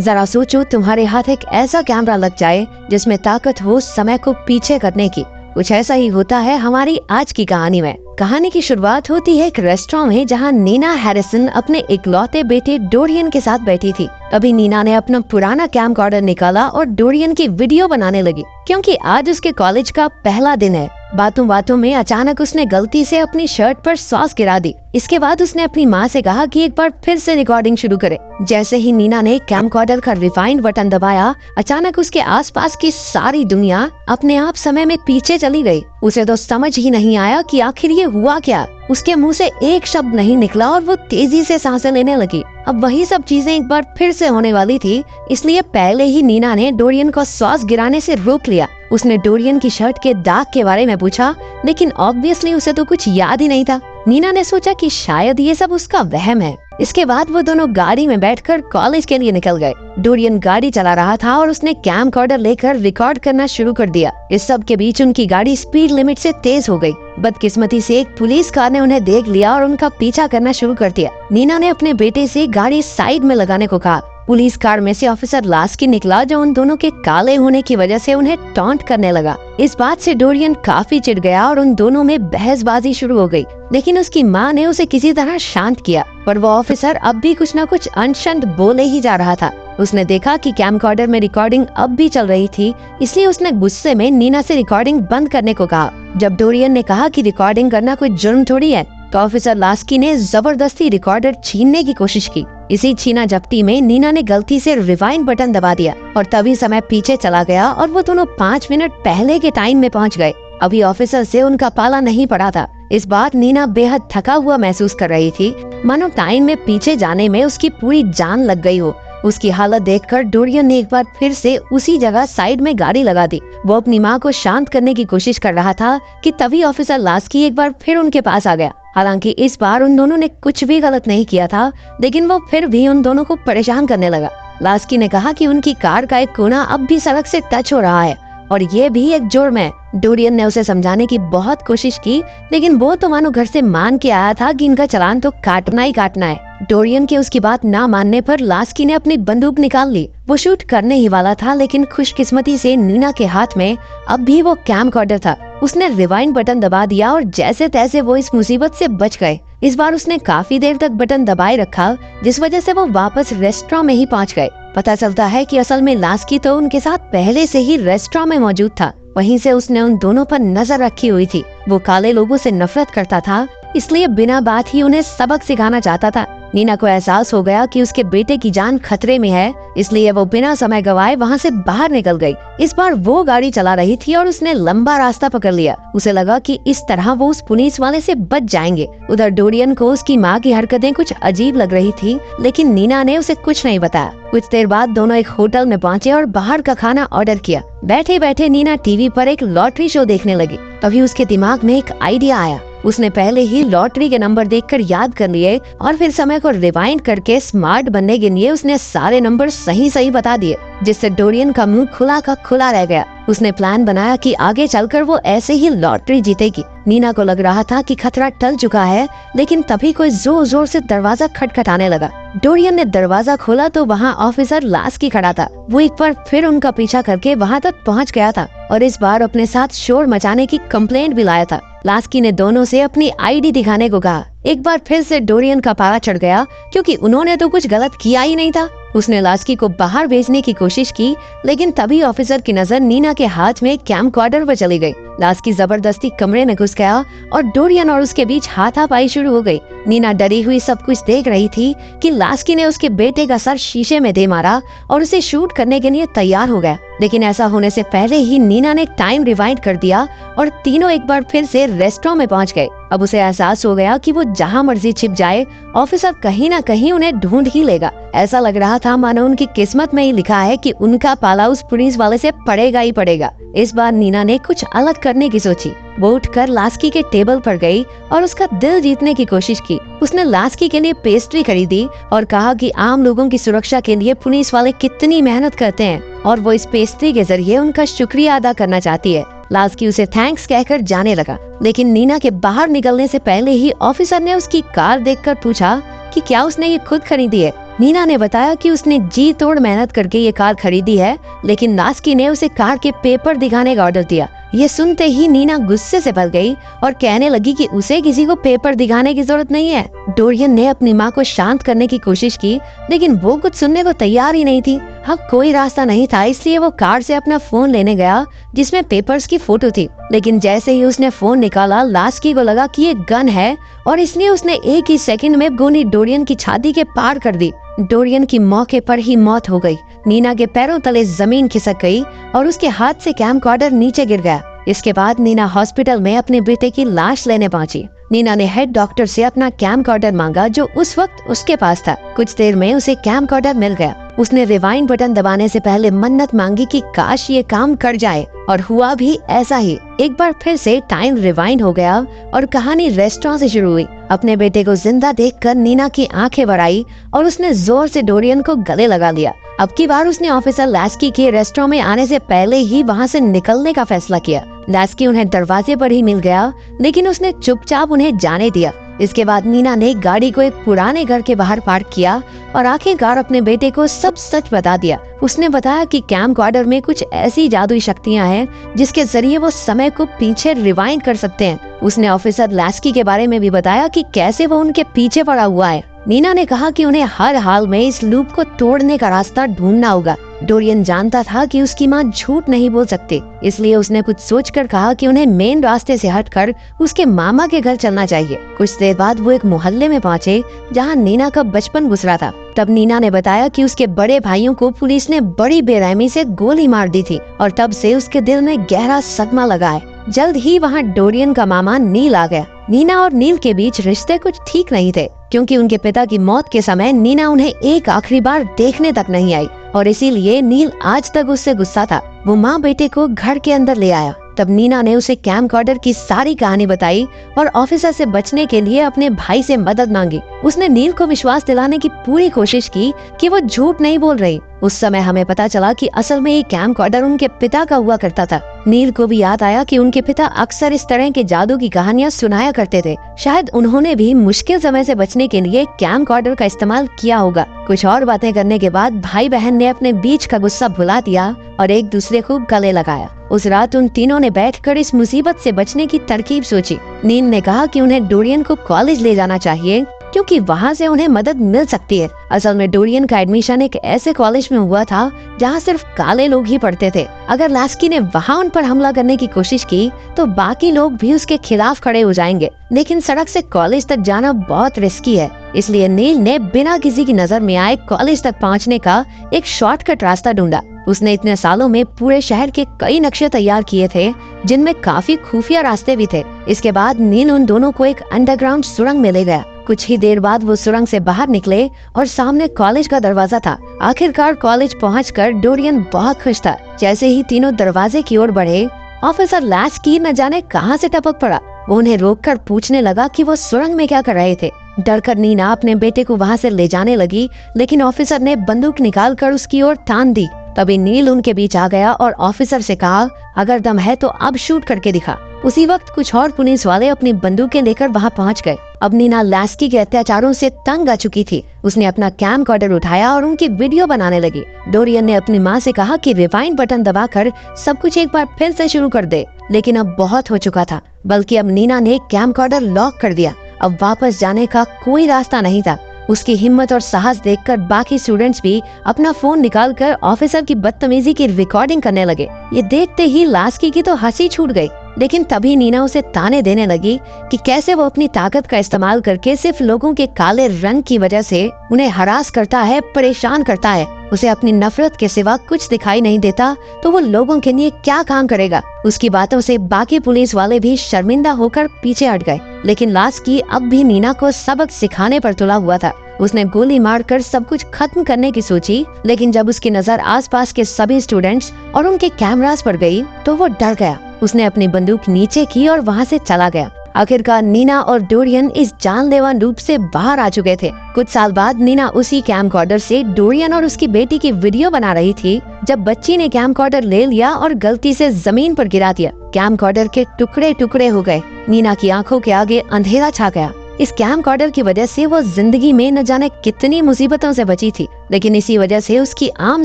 जरा सोचो, तुम्हारे हाथ एक ऐसा कैमरा लग जाए जिसमें ताकत हो समय को पीछे करने की। कुछ ऐसा ही होता है हमारी आज की कहानी में। कहानी की शुरुआत होती है एक रेस्टोरेंट में, जहां नीना हैरिसन अपने इकलौते बेटे डोरियन के साथ बैठी थी। तभी नीना ने अपना पुराना कैमकॉर्डर निकाला और डोरियन की वीडियो बनाने लगी, क्योंकि आज उसके कॉलेज का पहला दिन है। बातों बातों में अचानक उसने गलती से अपनी शर्ट पर सॉस गिरा दी। इसके बाद उसने अपनी माँ से कहा कि एक बार फिर से रिकॉर्डिंग शुरू करे। जैसे ही नीना ने कैमकॉर्डर का रिवाइंड बटन दबाया, अचानक उसके आसपास की सारी दुनिया अपने आप समय में पीछे चली गई। उसे तो समझ ही नहीं आया कि आखिर ये हुआ क्या। उसके मुंह से एक शब्द नहीं निकला और वो तेजी से सांसें लेने लगी। अब वही सब चीजें एक बार फिर से होने वाली थी, इसलिए पहले ही नीना ने डोरियन को सॉस गिराने से रोक लिया। उसने डोरियन की शर्ट के दाग के बारे में पूछा, लेकिन ऑब्वियसली उसे तो कुछ याद ही नहीं था। नीना ने सोचा कि शायद ये सब उसका वहम है। इसके बाद वो दोनों गाड़ी में बैठकर कॉलेज के लिए निकल गए। डोरियन गाड़ी चला रहा था और उसने कैमकॉर्डर लेकर रिकॉर्ड करना शुरू कर दिया। इस सब के बीच उनकी गाड़ी स्पीड लिमिट से तेज हो गई। बदकिस्मती से एक पुलिस कार ने उन्हें देख लिया और उनका पीछा करना शुरू कर दिया। नीना ने अपने बेटे से गाड़ी साइड में लगाने को कहा। पुलिस कार में से ऑफिसर लास्की निकला, जो उन दोनों के काले होने की वजह से उन्हें टॉन्ट करने लगा। इस बात से डोरियन काफी चिढ़ गया और उन दोनों में बहसबाजी शुरू हो गई। लेकिन उसकी माँ ने उसे किसी तरह शांत किया, पर वो ऑफिसर अब भी कुछ न कुछ अनशन बोले ही जा रहा था। उसने देखा कि कैमकॉर्डर में रिकॉर्डिंग अब भी चल रही थी, इसलिए उसने गुस्से में नीना से रिकॉर्डिंग बंद करने को कहा। जब डोरियन ने कहा कि रिकॉर्डिंग करना कोई जुर्म थोड़ी है, तो ऑफिसर लास्की ने जबरदस्ती रिकॉर्डर छीनने की कोशिश की। इसी छीना झपटी में नीना ने गलती से रिवाइंड बटन दबा दिया और तभी समय पीछे चला गया और वो दोनों 5 मिनट पहले के टाइम में पहुंच गए। अभी ऑफिसर से उनका पाला नहीं पड़ा था। इस बार नीना बेहद थका हुआ महसूस कर रही थी, मानो टाइम में पीछे जाने में उसकी पूरी जान लग गई हो। उसकी हालत देखकर डोरियन ने एक बार फिर से उसी जगह साइड में गाड़ी लगा दी। वो अपनी माँ को शांत करने की कोशिश कर रहा था कि तभी ऑफिसर लास्की एक बार फिर उनके पास आ गया। हालांकि इस बार उन दोनों ने कुछ भी गलत नहीं किया था, लेकिन वो फिर भी उन दोनों को परेशान करने लगा। लास्की ने कहा कि उनकी कार का एक कोना अब भी सड़क से टच हो रहा है और ये भी एक जुर्म है। डोरियन ने उसे समझाने की बहुत कोशिश की, लेकिन वो तो मानो घर से मान के आया था कि इनका चालान तो काटना ही काटना है। डोरियन के उसकी बात ना मानने पर लास्की ने अपनी बंदूक निकाल ली। वो शूट करने ही वाला था, लेकिन खुशकिस्मती से नीना के हाथ में अब भी वो कैमकॉर्डर था। उसने रिवाइंड बटन दबा दिया और जैसे तैसे वो इस मुसीबत से बच गए। इस बार उसने काफी देर तक बटन दबाए रखा, जिस वजह से वो वापस रेस्टोरेंट में ही पहुंच गए। पता चलता है कि असल में लास्की तो उनके साथ पहले से ही रेस्टोरेंट में मौजूद था। वहीं से उसने उन दोनों पर नजर रखी हुई थी। वो काले लोगों से नफरत करता था, इसलिए बिना बात ही उन्हें सबक सिखाना चाहता था। नीना को एहसास हो गया कि उसके बेटे की जान खतरे में है, इसलिए वो बिना समय गवाए वहाँ से बाहर निकल गई। इस बार वो गाड़ी चला रही थी और उसने लंबा रास्ता पकड़ लिया। उसे लगा कि इस तरह वो उस पुलिस वाले से बच जाएंगे। उधर डोरियन को उसकी माँ की हरकतें कुछ अजीब लग रही थी, लेकिन नीना ने उसे कुछ नहीं बताया। कुछ देर बाद दोनों एक होटल में पहुँचे और बाहर का खाना ऑर्डर किया। बैठे बैठे नीना टीवी पर एक लॉटरी शो देखने लगी। तभी उसके दिमाग में एक आइडिया आया। उसने पहले ही लॉटरी के नंबर देखकर याद कर लिए और फिर समय को रिवाइंड करके स्मार्ट बनने के लिए उसने सारे नंबर सही सही बता दिए, जिससे डोरियन का मुंह खुला का खुला रह गया। उसने प्लान बनाया कि आगे चलकर वो ऐसे ही लॉटरी जीतेगी। नीना को लग रहा था कि खतरा टल चुका है, लेकिन तभी कोई जोर जोर से दरवाजा खटखटाने लगा। डोरियन ने दरवाजा खोला तो वहाँ ऑफिसर लास्की खड़ा था। वो एक बार फिर उनका पीछा करके वहाँ तक पहुँच गया था और इस बार अपने साथ शोर मचाने की कंप्लेंट भी लाया था। लास्की ने दोनों से अपनी आईडी दिखाने को कहा। एक बार फिर से डोरियन का पारा चढ़ गया, क्योंकि उन्होंने तो कुछ गलत किया ही नहीं था। उसने लास्की को बाहर भेजने की कोशिश की, लेकिन तभी ऑफिसर की नजर नीना के हाथ में कैमकॉर्डर पर चली गई। लास्की जबरदस्ती कमरे में घुस गया और डोरियन और उसके बीच हाथापाई शुरू हो गई। नीना डरी हुई सब कुछ देख रही थी कि लास्की ने उसके बेटे का सर शीशे में दे मारा और उसे शूट करने के लिए तैयार हो गया। लेकिन ऐसा होने से पहले ही नीना ने टाइम रिवाइंड कर दिया और तीनों एक बार फिर से रेस्टोरेंट में पहुंच गए। अब उसे एहसास हो गया कि वो जहां मर्जी छिप जाए, ऑफिसर कहीं ना कहीं उन्हें ढूंढ ही लेगा। ऐसा लग रहा था मानो उनकी किस्मत में ही लिखा है कि उनका पाला उस पुलिस वाले से पड़ेगा ही पड़ेगा। इस बार नीना ने कुछ अलग करने की सोची। वो उठकर लास्की के टेबल पर गई और उसका दिल जीतने की कोशिश की। उसने लास्की के लिए पेस्ट्री खरीदी और कहा कि आम लोगों की सुरक्षा के लिए पुलिस वाले कितनी मेहनत करते हैं और वो इस पेस्ट्री के जरिए उनका शुक्रिया अदा करना चाहती है। लास्की उसे थैंक्स कहकर जाने लगा, लेकिन नीना के बाहर निकलने से पहले ही ऑफिसर ने उसकी कार देखकर पूछा कि क्या उसने ये खुद खरीदी है। नीना ने बताया कि उसने जी तोड़ मेहनत करके ये कार खरीदी है, लेकिन लास्की ने उसे कार के पेपर दिखाने का ऑर्डर दिया। ये सुनते ही नीना गुस्से से भर गई और कहने लगी कि उसे किसी को पेपर दिखाने की जरूरत नहीं है। डोरियन ने अपनी माँ को शांत करने की कोशिश की, लेकिन वो कुछ सुनने को तैयार ही नहीं थी। अब कोई रास्ता नहीं था, इसलिए वो कार से अपना फोन लेने गया जिसमें पेपर्स की फोटो थी। लेकिन जैसे ही उसने फोन निकाला, लास्की को लगा कि ये गन है और इसलिए उसने एक ही सेकंड में गोली डोरियन की छाती के पार कर दी। डोरियन की मौके पर ही मौत हो गई। नीना के पैरों तले जमीन खिसक गई और उसके हाथ से कैमकॉर्डर नीचे गिर गया। इसके बाद नीना हॉस्पिटल में अपने बेटे की लाश लेने पहुंची। नीना ने हेड डॉक्टर से अपना कैमकॉर्डर मांगा जो उस वक्त उसके पास था। कुछ देर में उसे कैमकॉर्डर मिल गया। उसने रिवाइंड बटन दबाने से पहले मन्नत मांगी कि काश ये काम कर जाए, और हुआ भी ऐसा ही। एक बार फिर से टाइम रिवाइंड हो गया और कहानी रेस्टोरेंट से शुरू हुई। अपने बेटे को जिंदा देखकर नीना की आंखें भर आई और उसने जोर से डोरियन को गले लगा लिया। अब की बार उसने ऑफिसर लास्की के रेस्टोरेंट में आने से पहले ही वहाँ से निकलने का फैसला किया। लास्की उन्हें दरवाजे पर ही मिल गया, लेकिन उसने चुपचाप उन्हें जाने दिया। इसके बाद नीना ने गाड़ी को एक पुराने घर के बाहर पार्क किया और आखिरकार अपने बेटे को सब सच बता दिया। उसने बताया कि कैमकॉर्डर में कुछ ऐसी जादुई शक्तियां हैं जिसके जरिए वो समय को पीछे रिवाइंड कर सकते हैं। उसने ऑफिसर लास्की के बारे में भी बताया कि कैसे वो उनके पीछे पड़ा हुआ है। नीना ने कहा कि उन्हें हर हाल में इस लूप को तोड़ने का रास्ता ढूंढना होगा। डोरियन जानता था कि उसकी माँ झूठ नहीं बोल सकती, इसलिए उसने कुछ सोचकर कहा कि उन्हें मेन रास्ते से हटकर उसके मामा के घर चलना चाहिए। कुछ देर बाद वो एक मोहल्ले में पहुँचे जहाँ नीना का बचपन गुजरा था। तब नीना ने बताया कि उसके बड़े भाइयों को पुलिस ने बड़ी बेरहमी से गोली मार दी थी और तब से उसके दिल में गहरा सदमा लगा है। जल्द ही वहाँ डोरियन का मामा नील आ गया। नीना और नील के बीच रिश्ते कुछ ठीक नहीं थे, क्योंकि उनके पिता की मौत के समय नीना उन्हें एक आखिरी बार देखने तक नहीं आई और इसीलिए नील आज तक उससे गुस्सा था। वो माँ बेटे को घर के अंदर ले आया। तब नीना ने उसे कैमकॉर्डर की सारी कहानी बताई और ऑफिसर से बचने के लिए अपने भाई से मदद मांगी। उसने नील को विश्वास दिलाने की पूरी कोशिश की कि वो झूठ नहीं बोल रही। उस समय हमें पता चला कि असल में ये कैमकॉर्डर उनके पिता का हुआ करता था। नील को भी याद आया कि उनके पिता अक्सर इस तरह के जादू की कहानियां सुनाया करते थे। शायद उन्होंने भी मुश्किल समय से बचने के लिए कैमकॉर्डर का इस्तेमाल किया होगा। कुछ और बातें करने के बाद भाई बहन ने अपने बीच का गुस्सा भुला दिया और एक दूसरे को गले लगाया। उस रात उन तीनों ने बैठकर इस मुसीबत से बचने की तरकीब सोची। नील ने कहा कि उन्हें डोरियन को कॉलेज ले जाना चाहिए, क्योंकि वहाँ से उन्हें मदद मिल सकती है। असल में डोरियन का एडमिशन एक ऐसे कॉलेज में हुआ था जहाँ सिर्फ काले लोग ही पढ़ते थे। अगर लास्की ने वहाँ उन पर हमला करने की कोशिश की तो बाकी लोग भी उसके खिलाफ खड़े हो जाएंगे, लेकिन सड़क से कॉलेज तक जाना बहुत रिस्की है। इसलिए नील ने बिना किसी की नजर में आए कॉलेज तक पहुँचने का एक शॉर्टकट रास्ता ढूंढा। उसने इतने सालों में पूरे शहर के कई नक्शे तैयार किए थे, जिनमें काफी खुफिया रास्ते भी थे। इसके बाद नील उन दोनों को एक अंडरग्राउंड सुरंग में ले गया। कुछ ही देर बाद वो सुरंग से बाहर निकले और सामने कॉलेज का दरवाजा था। आखिरकार कॉलेज पहुंचकर डोरियन बहुत खुश था। जैसे ही तीनों दरवाजे की ओर बढ़े, ऑफिसर लास्की न जाने कहां से टपक पड़ा। वो उन्हें रोककर पूछने लगा कि वो सुरंग में क्या कर रहे थे। डरकर नीना अपने बेटे को वहां से ले जाने लगी, लेकिन ऑफिसर ने बंदूक निकालकर उसकी ओर तान दी। तभी नील उनके बीच आ गया और ऑफिसर से कहा, अगर दम है तो अब शूट करके दिखा। उसी वक्त कुछ और पुलिस वाले अपनी बंदूकें लेकर वहां पहुंच गए। अब नीना लास्की के अत्याचारों से तंग आ चुकी थी। उसने अपना कैमकॉर्डर उठाया और उनकी वीडियो बनाने लगी। डोरियन ने अपनी माँ से कहा कि रिवाइंड बटन दबाकर सब कुछ एक बार फिर से शुरू कर दे, लेकिन अब बहुत हो चुका था। बल्कि अब नीना ने कैमकॉर्डर लॉक कर दिया। अब वापस जाने का कोई रास्ता नहीं था। उसकी हिम्मत और साहस देखकर बाकी स्टूडेंट्स भी अपना फोन निकालकर ऑफिसर की बदतमीजी की रिकॉर्डिंग करने लगे। ये देखते ही लास्की की तो हंसी छूट गई, लेकिन तभी नीना उसे ताने देने लगी कि कैसे वो अपनी ताकत का इस्तेमाल करके सिर्फ लोगों के काले रंग की वजह से उन्हें हरास करता है, परेशान करता है। उसे अपनी नफरत के सिवा कुछ दिखाई नहीं देता, तो वो लोगों के लिए क्या काम करेगा। उसकी बातों से बाकी पुलिस वाले भी शर्मिंदा होकर पीछे हट गए। लेकिन लास्की अब भी नीना को सबक सिखाने पर तुला हुआ था। उसने गोली मारकर सब कुछ खत्म करने की सोची, लेकिन जब उसकी नजर आसपास के सभी स्टूडेंट्स और उनके कैमरास पर गई तो वो डर गया। उसने अपनी बंदूक नीचे की और वहाँ से चला गया। आखिरकार नीना और डोरियन इस जानलेवा लूप से बाहर आ चुके थे। कुछ साल बाद नीना उसी कैमकॉर्डर से डोरियन और उसकी बेटी की वीडियो बना रही थी, जब बच्ची ने कैमकॉर्डर ले लिया और गलती से जमीन पर गिरा दिया। कैमकॉर्डर के टुकड़े टुकड़े हो गए। नीना की आंखों के आगे अंधेरा छा गया। इस कैमकॉर्डर की वजह से वो जिंदगी में न जाने कितनी मुसीबतों से बची थी, लेकिन इसी वजह से उसकी आम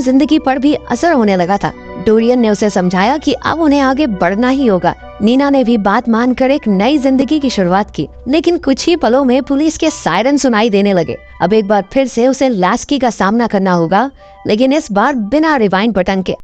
जिंदगी पर भी असर होने लगा था। डोरियन ने उसे समझाया कि अब उन्हें आगे बढ़ना ही होगा। नीना ने भी बात मानकर एक नई जिंदगी की शुरुआत की, लेकिन कुछ ही पलों में पुलिस के सायरन सुनाई देने लगे। अब एक बार फिर से उसे लास्की का सामना करना होगा, लेकिन इस बार बिना रिवाइंड बटन के।